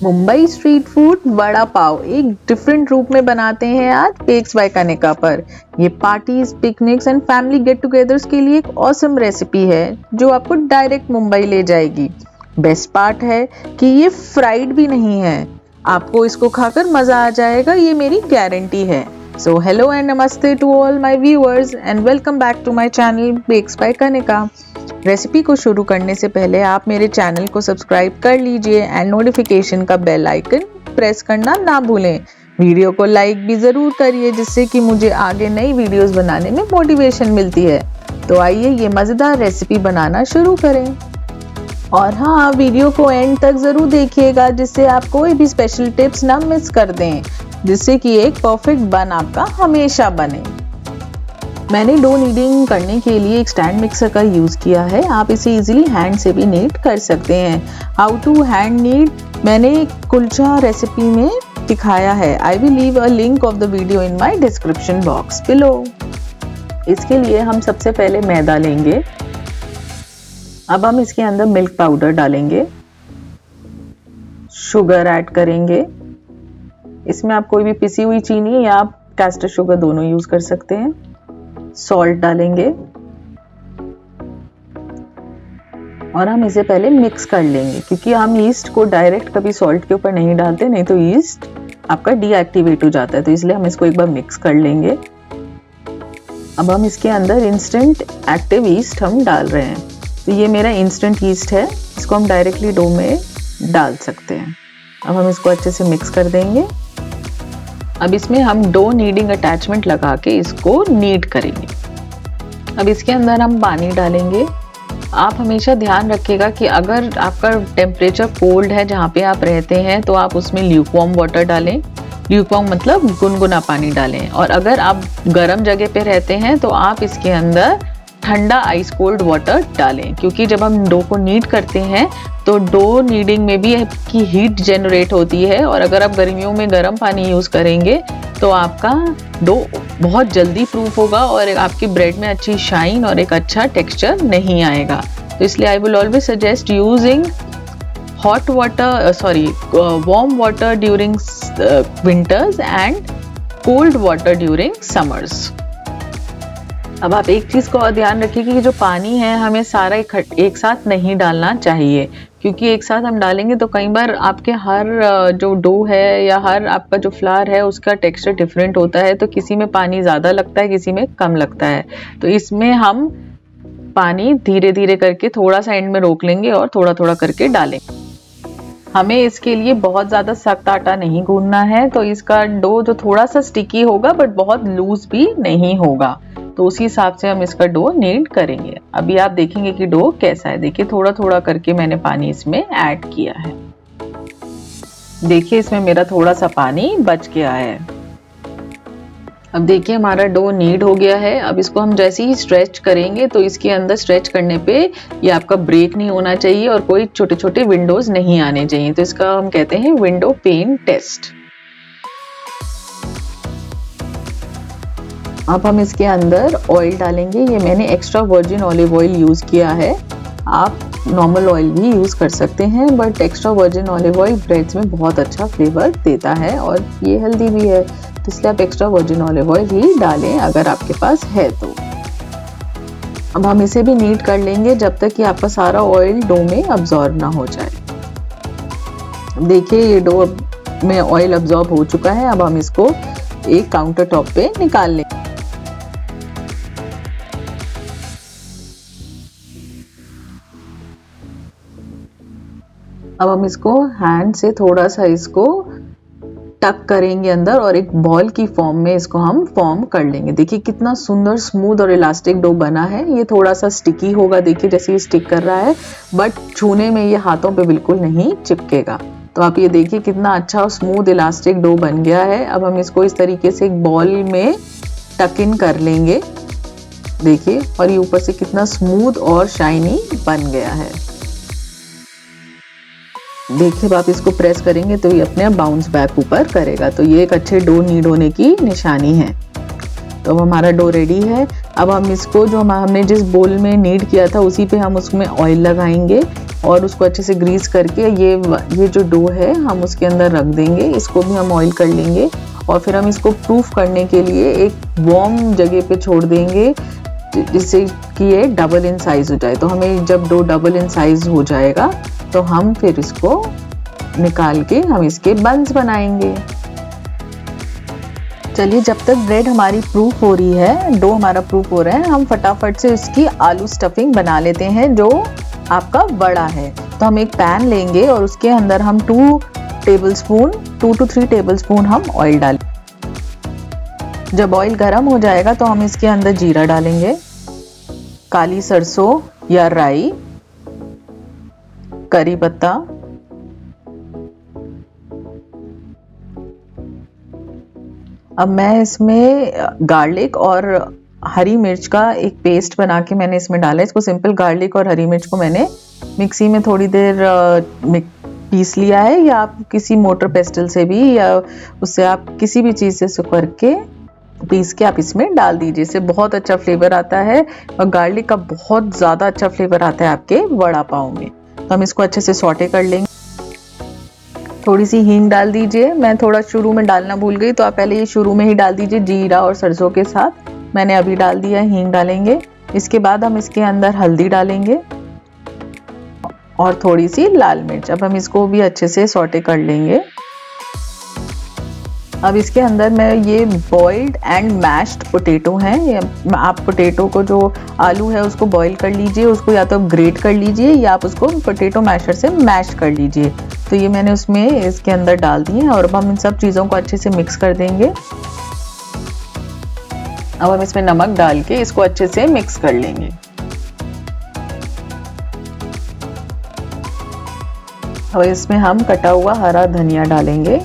Mumbai street food vada pav एक different रूप में बनाते हैं आज बेक्स बाय कनिका पर। ये parties, picnics and family get togethers के लिए एक ऑसम रेसिपी है जो आपको डायरेक्ट मुंबई ले जाएगी। बेस्ट पार्ट है कि ये फ्राइड भी नहीं है, आपको इसको खाकर मजा आ जाएगा, ये मेरी गारंटी है। So hello and namaste to all my viewers and welcome back to my channel Bakes by Kanika. Recipe को शुरू करने से पहले आप मेरे चैनल को सब्सक्राइब कर लीजिए एंड नोटिफिकेशन का बेल आइकन प्रेस करना ना भूलें। वीडियो को लाइक भी ज़रूर करिए जिससे कि मुझे आगे नई वीडियोस बनाने में मोटिवेशन मिलती है। तो आइए ये मज़ेदार रेसिपी बनाना शुरू करें। और हाँ, वीडियो को एंड तक ज़रूर देखिएगा जिससे आप कोई भी स्पेशल टिप्स ना मिस कर दें, जिससे कि एक परफेक्ट बन आपका हमेशा बने। मैंने डो नीडिंग करने के लिए एक स्टैंड मिक्सर का यूज़ किया है। आप इसे इजीली हैंड से भी नीड कर सकते हैं। हाउ टू हैंड नीड मैंने कुलचा रेसिपी में दिखाया है। I will leave a link of the video in my description box below. इसके लिए हम सबसे पहले मैदा लेंगे। अब हम इसके अंदर मिल्क पाउडर डालेंगे, शुगर ऐड करेंगे। इसमें आप कोई भी पिसी हुई चीनी या आप कैस्टर शुगर दोनों यूज कर सकते हैं। सॉल्ट डालेंगे और हम इसे पहले मिक्स कर लेंगे, क्योंकि हम ईस्ट को डायरेक्ट कभी सॉल्ट के ऊपर नहीं डालते, नहीं तो ईस्ट आपका डीएक्टिवेट हो जाता है। तो इसलिए हम इसको एक बार मिक्स कर लेंगे। अब हम इसके अंदर इंस्टेंट एक्टिव ईस्ट हम डाल रहे हैं। तो ये मेरा इंस्टेंट ईस्ट है, इसको हम डायरेक्टली डो में डाल सकते हैं। अब हम इसको अच्छे से मिक्स कर देंगे। अब इसमें हम डो नीडिंग अटैचमेंट लगा के इसको नीड करेंगे। अब इसके अंदर हम पानी डालेंगे। आप हमेशा ध्यान रखिएगा कि अगर आपका टेम्परेचर कोल्ड है जहाँ पे आप रहते हैं तो आप उसमें ल्यूकवार्म वाटर डालें। ल्यूकवार्म मतलब गुनगुना पानी डालें। और अगर आप गर्म जगह पे रहते हैं तो आप इसके अंदर ठंडा आइस कोल्ड वाटर डालें, क्योंकि जब हम डो को नीड करते हैं तो डो नीडिंग में भी की हीट जनरेट होती है। और अगर आप गर्मियों में गर्म पानी यूज़ करेंगे तो आपका डो बहुत जल्दी प्रूफ होगा और आपकी ब्रेड में अच्छी शाइन और एक अच्छा टेक्सचर नहीं आएगा। तो इसलिए I will always suggest using hot water warm water during winters and cold water during summers. अब आप एक चीज़ को और ध्यान रखिए कि जो पानी है हमें सारा एक साथ नहीं डालना चाहिए, क्योंकि एक साथ हम डालेंगे तो कई बार आपके हर जो डो है या हर आपका जो फ्लावर है उसका टेक्सचर डिफरेंट होता है। तो किसी में पानी ज़्यादा लगता है, किसी में कम लगता है। तो इसमें हम पानी धीरे धीरे करके थोड़ा सा एंड में रोक लेंगे और थोड़ा थोड़ा करके डालेंगे। हमें इसके लिए बहुत ज़्यादा सख्त आटा नहीं गूंदना है, तो इसका डो जो थोड़ा सा स्टिकी होगा बट बहुत लूज भी नहीं होगा। तो उसी हिसाब से हम इसका डो नीड करेंगे। अभी आप देखेंगे कि डो कैसा है। देखिए थोड़ा थोड़ा करके मैंने पानी इसमें ऐड किया है। देखिए इसमें मेरा थोड़ा सा पानी बच गया है। अब देखिए हमारा डो नीड हो गया है। अब इसको हम जैसे ही स्ट्रेच करेंगे तो इसके अंदर स्ट्रेच करने पे ये आपका ब्रेक नहीं होना चाहिए और कोई छोटे छोटे विंडोज नहीं आने चाहिए। तो इसका हम कहते हैं विंडो पेन टेस्ट। अब हम इसके अंदर ऑयल डालेंगे। ये मैंने extra virgin olive oil use किया है। आप नॉर्मल ऑयल भी यूज़ कर सकते हैं, but extra virgin olive oil breads में बहुत अच्छा फ्लेवर देता है और ये हेल्दी भी है। तो इसलिए आप एक्स्ट्रा वर्जिन ऑलिव ऑयल ही डालें अगर आपके पास है तो। अब हम इसे भी नीड कर लेंगे जब तक कि आपका सारा ऑयल डो में अब्जॉर्ब ना हो जाए। देखिए ये डो में ऑयल अब्जॉर्ब हो चुका है। अब हम इसको एक काउंटर टॉप पे निकाल लेंगे। अब हम इसको हैंड से थोड़ा सा इसको टक करेंगे अंदर और एक बॉल की फॉर्म में इसको हम फॉर्म कर लेंगे। देखिए कितना सुंदर स्मूथ और इलास्टिक डो बना है। ये थोड़ा सा स्टिकी होगा, देखिए जैसे ये स्टिक कर रहा है, बट छूने में ये हाथों पे बिल्कुल नहीं चिपकेगा। तो आप ये देखिए कितना अच्छा और स्मूथ इलास्टिक डो बन गया है। अब हम इसको इस तरीके से एक बॉल में टक इन कर लेंगे। देखिए और ये ऊपर से कितना स्मूथ और शाइनी बन गया है। देखिए आप इसको प्रेस करेंगे तो ये अपने आप बाउंस बैक ऊपर करेगा। तो ये एक अच्छे डो नीड होने की निशानी है। तो अब हमारा डो रेडी है। अब हम इसको जो हमने जिस बोल में नीड किया था उसी पे हम उसमें ऑयल लगाएंगे और उसको अच्छे से ग्रीस करके ये जो डो है हम उसके अंदर रख देंगे। इसको भी हम ऑयल कर लेंगे और फिर हम इसको प्रूफ करने के लिए एक वार्म जगह पे छोड़ देंगे जिससे कि ये डबल इन साइज हो जाए। तो हमें जब डो डबल इन साइज हो जाएगा तो हम फिर इसको निकाल के हम इसके बंस बनाएंगे। चलिए, जब तक ब्रेड हमारी प्रूफ हो रही है, डो हमारा प्रूफ हो रहा है, हम फटाफट से इसकी आलू स्टफिंग बना लेते हैं जो आपका बड़ा है। तो हम एक पैन लेंगे और उसके अंदर हम 2 to 3 टेबलस्पून हम ऑयल डालें। जब ऑयल गर्म हो जाएगा तो हम इसके अंदर जीरा डालेंगे, काली सरसों या राई, करी पत्ता, अब मैं इसमें गार्लिक और हरी मिर्च का एक पेस्ट बना के मैंने इसमें डाला है। इसको सिंपल गार्लिक और हरी मिर्च को मैंने मिक्सी में थोड़ी देर पीस लिया है, या आप किसी मोटर पेस्टल से भी, या उससे आप किसी भी चीज़ से करके पीस के आप इसमें डाल दीजिए। इससे बहुत अच्छा फ्लेवर आता है और गार्लिक का बहुत ज़्यादा अच्छा फ्लेवर आता है आपके वड़ा पाव में। तो हम इसको अच्छे से सौटे कर लेंगे। थोड़ी सी हींग डाल दीजिए, मैं थोड़ा शुरू में डालना भूल गई, तो आप पहले ये शुरू में ही डाल दीजिए जीरा और सरसों के साथ। मैंने अभी डाल दिया है, हींग डालेंगे। इसके बाद हम इसके अंदर हल्दी डालेंगे और थोड़ी सी लाल मिर्च। अब हम इसको भी अच्छे से सौटे कर लेंगे। अब इसके अंदर मैं ये बॉइल्ड एंड मैश्ड पोटैटो हैं, आप पोटैटो को जो आलू है उसको बॉईल कर लीजिए, उसको या तो ग्रेट कर लीजिए या आप उसको पोटैटो मैशर से मैश कर लीजिए। तो ये मैंने उसमें इसके अंदर डाल दिए हैं और अब हम इन सब चीज़ों को अच्छे से मिक्स कर देंगे। अब हम इसमें नमक डाल के इसको अच्छे से मिक्स कर लेंगे। अब इसमें हम कटा हुआ हरा धनिया डालेंगे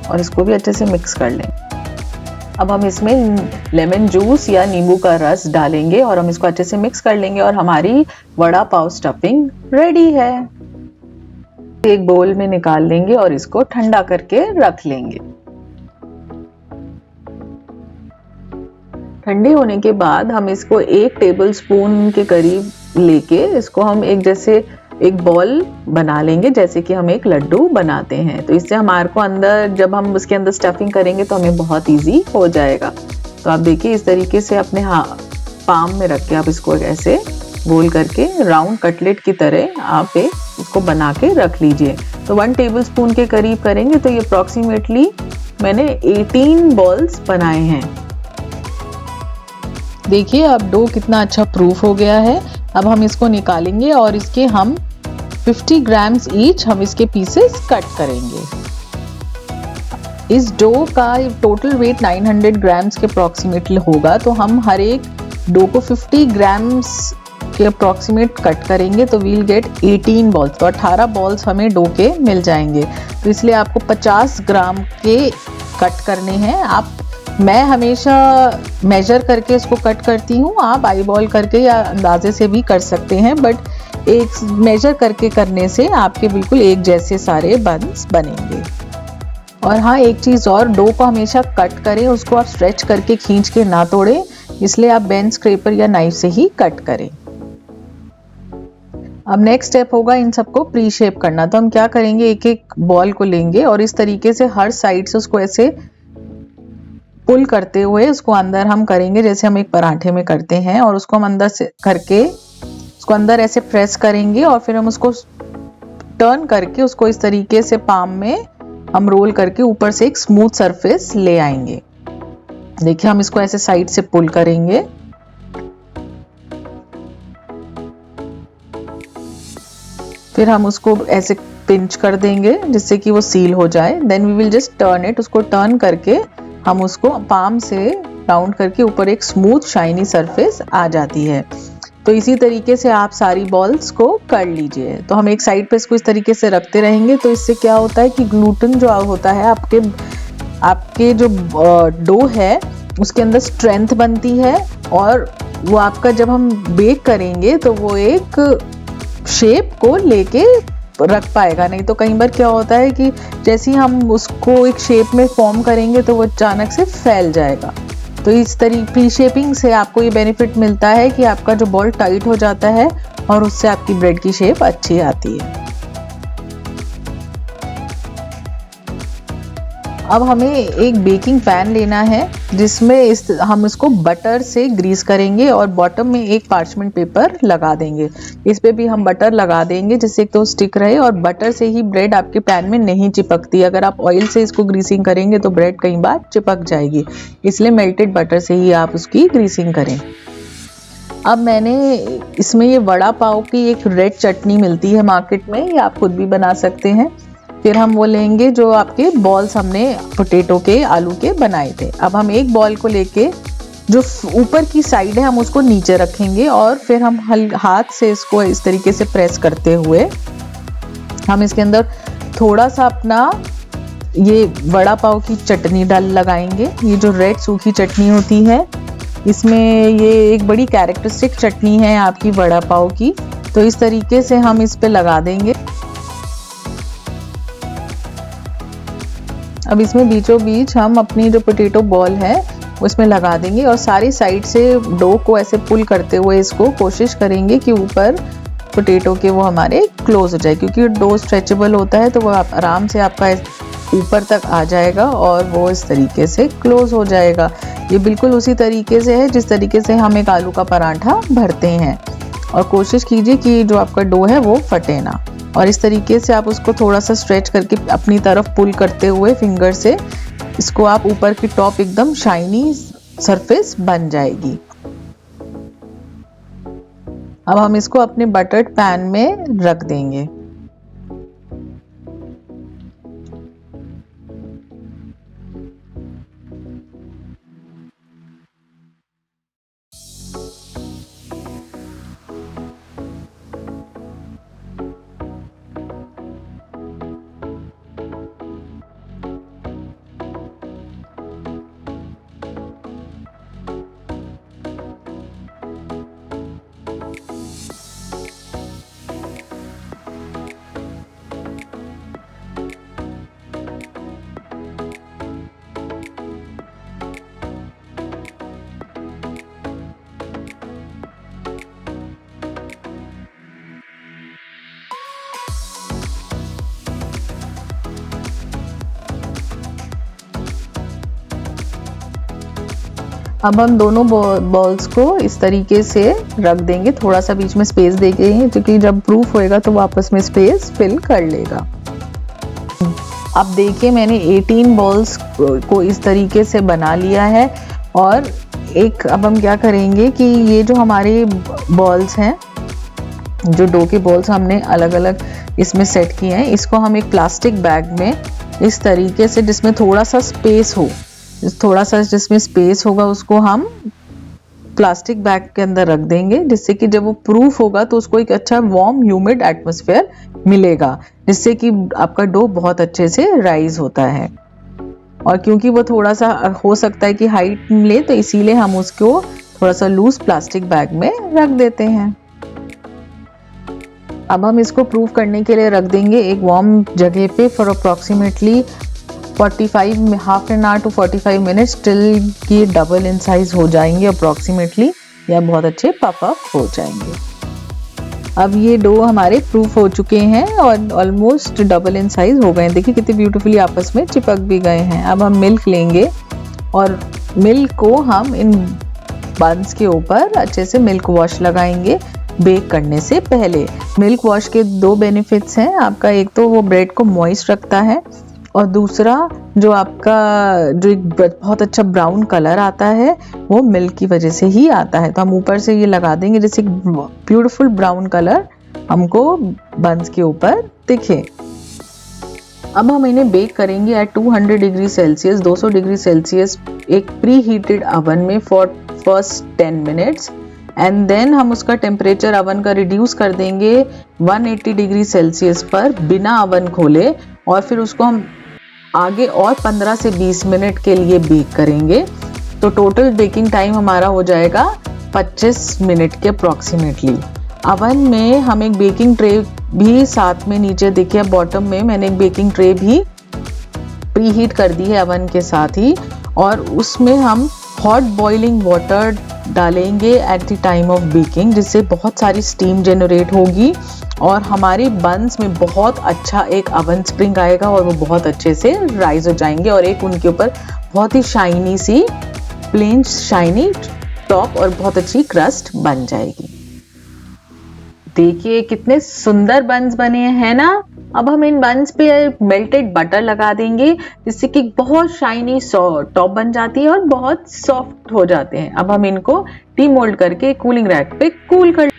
और इसको भी अच्छे से मिक्स कर लेंगे। अब हम इसमें लेमन जूस या नींबू का रस डालेंगे और हम इसको अच्छे से मिक्स कर लेंगे और हमारी वड़ा पाव स्टफिंग रेडी है। एक बोल में निकाल लेंगे और इसको ठंडा करके रख लेंगे। ठंडी होने के बाद हम इसको 1 टेबलस्पून के करीब लेके इसको हम एक बॉल बना लेंगे, जैसे कि हम एक लड्डू बनाते हैं। तो इससे हमारे को अंदर जब हम उसके अंदर स्टफिंग करेंगे तो हमें बहुत इजी हो जाएगा। तो आप देखिए इस तरीके से अपने पाम में रख के आप इसको ऐसे गोल करके राउंड कटलेट की तरह आप इसको बना के रख लीजिए। तो 1 टेबलस्पून के करीब करेंगे तो ये अप्रॉक्सीमेटली मैंने 18 बॉल्स बनाए हैं। देखिए अब डो कितना अच्छा प्रूफ हो गया है। अब हम इसको निकालेंगे और इसके हम 50 ग्राम्स ईच हम इसके पीसेस कट करेंगे। इस डो का टोटल वेट 900 ग्राम्स के अप्रॉक्सीमेटली होगा, तो हम हर एक डो को 50 ग्राम्स के अप्रॉक्सीमेट कट करेंगे तो वील गेट 18 बॉल्स। तो 18 बॉल्स हमें डो के मिल जाएंगे। तो इसलिए आपको 50 ग्राम के कट करने हैं। मैं हमेशा मेजर करके इसको कट करती हूँ, आप आई बॉल करके या अंदाजे से भी कर सकते हैं, बट एक मेजर करके करने से आपके बिल्कुल एक जैसे सारे बंस बनेंगे। और हाँ, एक चीज़ और, डो को हमेशा कट करें, उसको आप स्ट्रेच करके खींच के ना तोड़ें, इसलिए आप बेंच स्क्रैपर या नाइफ से ही कट करें। अब नेक्स्ट स्टेप होगा इन सबको प्री शेप करना। तो हम क्या करेंगे, एक एक बॉल को लेंगे और इस तरीके से हर साइड से उसको ऐसे पुल करते हुए उसको अंदर हम करेंगे जैसे हम एक पराठे में करते हैं, और उसको हम अंदर से करके उसको अंदर ऐसे प्रेस करेंगे और फिर हम उसको टर्न करके उसको इस तरीके से पाम में हम रोल करके ऊपर से एक स्मूथ सरफेस ले आएंगे। देखिए हम इसको ऐसे साइड से पुल करेंगे। फिर हम उसको ऐसे पिंच कर देंगे जिससे कि वो सील हो जाए। Then we will just turn it. उसको टर्न करके हम उसको पाम से राउंड करके ऊपर एक स्मूथ शाइनी सरफेस आ जाती है। तो इसी तरीके से आप सारी बॉल्स को कर लीजिए। तो हम एक साइड पे इसको इस तरीके से रखते रहेंगे, तो इससे क्या होता है कि ग्लूटेन जो होता है आपके जो डो है उसके अंदर स्ट्रेंथ बनती है, और वो आपका जब हम बेक करेंगे तो वो एक शेप को लेके रख पाएगा। नहीं तो कई बार क्या होता है कि जैसे ही हम उसको एक शेप में फॉर्म करेंगे तो वो अचानक से फैल जाएगा। तो इस तरीके प्री शेपिंग से आपको ये बेनिफिट मिलता है कि आपका जो बॉल टाइट हो जाता है और उससे आपकी ब्रेड की शेप अच्छी आती है। अब हमें एक बेकिंग पैन लेना है जिसमें हम इसको बटर से ग्रीस करेंगे और बॉटम में एक पार्चमेंट पेपर लगा देंगे। इस पे भी हम बटर लगा देंगे जिससे एक तो स्टिक रहे और बटर से ही ब्रेड आपके पैन में नहीं चिपकती। अगर आप ऑयल से इसको ग्रीसिंग करेंगे तो ब्रेड कई बार चिपक जाएगी, इसलिए मेल्टेड बटर से ही आप उसकी ग्रीसिंग करें। अब मैंने इसमें ये वड़ा पाव की एक रेड चटनी मिलती है मार्केट में, ये आप खुद भी बना सकते हैं। फिर हम वो लेंगे जो आपके बॉल्स हमने पोटैटो के आलू के बनाए थे। अब हम एक बॉल को लेके जो ऊपर की साइड है हम उसको नीचे रखेंगे और फिर हम हाथ से इसको इस तरीके से प्रेस करते हुए हम इसके अंदर थोड़ा सा अपना ये वड़ा पाव की चटनी लगाएंगे। ये जो रेड सूखी चटनी होती है, इसमें ये एक बड़ी कैरेक्टरिस्टिक चटनी है आपकी वड़ा पाव की, तो इस तरीके से हम इस पे लगा देंगे। अब इसमें बीचों बीच हम अपनी जो पोटैटो बॉल है उसमें लगा देंगे और सारी साइड से डो को ऐसे पुल करते हुए इसको कोशिश करेंगे कि ऊपर पोटैटो के वो हमारे क्लोज हो जाए, क्योंकि डो स्ट्रेचेबल होता है तो वो आराम से आपका ऊपर तक आ जाएगा और वो इस तरीके से क्लोज हो जाएगा। ये बिल्कुल उसी तरीके से है जिस तरीके से हम एक आलू का पराठा भरते हैं। और कोशिश कीजिए कि जो आपका डो है वो फटे ना, और इस तरीके से आप उसको थोड़ा सा स्ट्रेच करके अपनी तरफ पुल करते हुए फिंगर से इसको आप ऊपर की टॉप एकदम शाइनी सरफेस बन जाएगी। अब हम इसको अपने बटर्ड पैन में रख देंगे। अब हम दोनों बॉल्स को इस तरीके से रख देंगे, थोड़ा सा बीच में स्पेस देंगे क्योंकि जब प्रूफ होएगा तो वापस में स्पेस फिल कर लेगा। अब देखिए मैंने 18 बॉल्स को इस तरीके से बना लिया है। और अब हम क्या करेंगे कि ये जो हमारे बॉल्स हैं, जो डो के बॉल्स हमने अलग अलग इसमें सेट किए हैं, इसको हम एक प्लास्टिक बैग में इस तरीके से जिसमें थोड़ा सा स्पेस होगा उसको हम प्लास्टिक बैग के अंदर रख देंगे, जिससे कि जब वो प्रूफ होगा तो उसको एक अच्छा वार्म ह्यूमिड एटमॉस्फेयर मिलेगा, जिससे कि आपका डो बहुत अच्छे से राइज होता है। और क्योंकि वो थोड़ा सा हो सकता है कि हाइट ले, तो इसीलिए हम उसको थोड़ा सा लूज प्लास्टिक बैग में रख देते हैं। अब हम इसको प्रूफ करने के लिए रख देंगे एक वार्म जगह पे for approximately 45 half an hour to 45 minutes till की डबल इन साइज हो जाएंगे अप्रॉक्सीमेटली, या बहुत अच्छे पफ अप हो जाएंगे। अब ये डो हमारे प्रूफ हो चुके हैं और ऑलमोस्ट डबल इन साइज हो गए हैं। देखिए कितने ब्यूटीफुली आपस में चिपक भी गए हैं। अब हम मिल्क लेंगे और मिल्क को हम इन बंस के ऊपर अच्छे से मिल्क वॉश लगाएंगे बेक करने से पहले। मिल्क वॉश के दो बेनिफिट्स हैं आपका, एक तो वो ब्रेड को मॉइस्ट रखता है और दूसरा जो आपका जो एक बहुत अच्छा ब्राउन कलर आता है वो मिल्क की वजह से ही आता है। तो हम ऊपर से ये लगा देंगे जैसे ब्यूटीफुल ब्राउन कलर हमको बंस के ऊपर दिखे। अब हम इन्हें बेक करेंगे at 200 degree Celsius 200 degree Celsius एक प्री हीटेड अवन में for first 10 minutes, and then हम उसका टेम्परेचर अवन का रिड्यूस कर देंगे 180 डिग्री सेल्सियस पर बिना अवन खोले, और फिर उसको हम आगे और 15 से 20 मिनट के लिए बेक करेंगे। तो टोटल बेकिंग टाइम हमारा हो जाएगा 25 मिनट के अप्रॉक्सीमेटली। अवन में हम एक बेकिंग ट्रे भी साथ में नीचे देखिए बॉटम में मैंने एक बेकिंग ट्रे भी प्री हीट कर दी है अवन के साथ ही, और उसमें हम हॉट बॉइलिंग वाटर डालेंगे at the time of baking, जिससे बहुत सारी स्टीम जनरेट होगी और हमारी बंस में बहुत अच्छा एक अवन स्प्रिंग आएगा और वो बहुत अच्छे से राइज हो जाएंगे और एक उनके ऊपर बहुत ही शाइनी सी प्लेन शाइनी टॉप और बहुत अच्छी क्रस्ट बन जाएगी। देखिए कितने सुंदर बंस बने हैं ना। अब हम इन बंस पे मेल्टेड बटर लगा देंगे जिससे कि बहुत शाइनी टॉप बन जाती है और बहुत सॉफ्ट हो जाते हैं। अब हम इनको डीमोल्ड करके कूलिंग रैक पे कूल कर।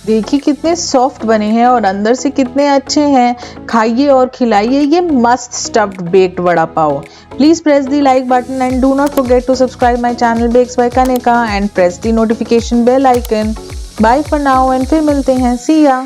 देखिए कितने सॉफ्ट बने हैं और अंदर से कितने अच्छे हैं। खाइए और खिलाइए ये मस्त stuffed baked vada pav. Please press the like button and do not forget to subscribe my channel Bakes by Kanika and press the notification bell icon. Bye for now एंड फिर मिलते हैं। सी या।